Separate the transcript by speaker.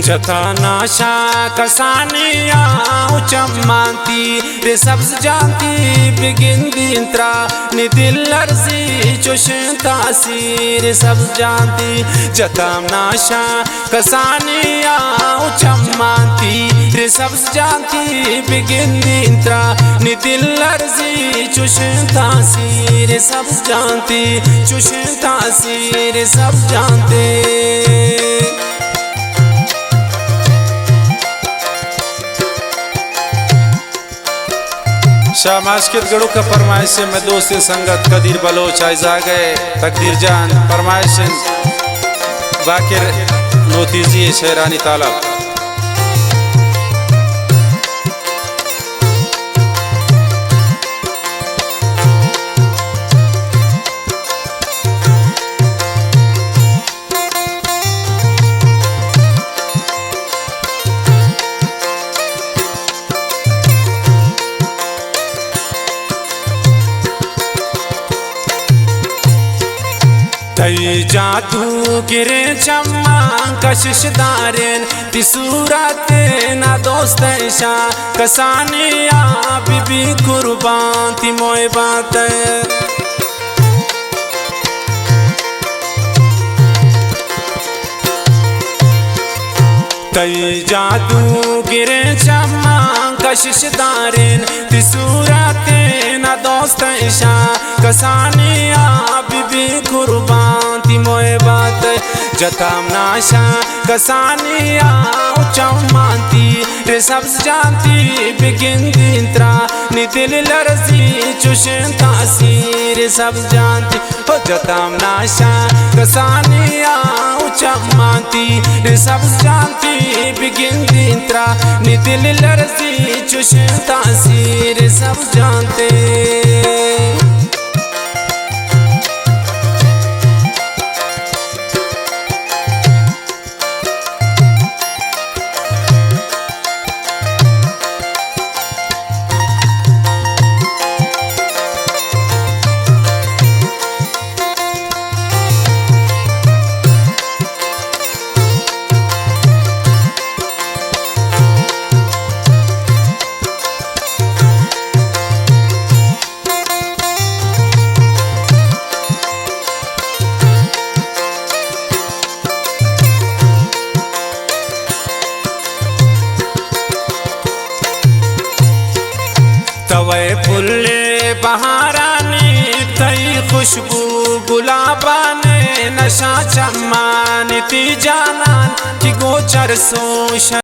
Speaker 1: जता नाशा कसानिया चम्मांती रे सब्ज जानती बिगिंदिंत्रा नि दिल लर्जी चुशतासी रे सब्ज जानती जता नाशा कसानिया चम्मांती रे सब्ज जानती बिगिंदिंत्रा नि दिल लर्जी चुशतासी रे सब्ज जानती चुशतासी रे सब्ज जानते। शाह मास्किर गढ़ू का फरमाइश से मैं दोस्त संगत कदीर बलोच आयजा गए तकदीर जान फरमाइश बाकिर नोतीजी शेरानी तालब। तई जादू गिरे चम्मा कशिश दारेन तिसूरत ना दोस्त ऐशा कसानिया बीबी कुर्बान ती मोए बात। तई जादू गिरे चम्मा कशिश दारेन तिसूरत ना दोस्त ऐशा कसानिया बीबी कुर्बान ती मोए बात। जताम नाशा कसानिया चम्मांती रे सब्ज जानती बिगिंदिंत्रा नि दिल लर्जी चुशतासी रे सब्ज जानती हो। जताम नाशा कसानिया चम्मांती रे सब्ज जानती बिगिंदिंत्रा नि दिल लर्जी चुशतासी रे सब्ज जानते। तवे फुल्ले बहारानी तई खुशबू गुलाबाने नशा चम्मा ती जानान कि गोचर सो।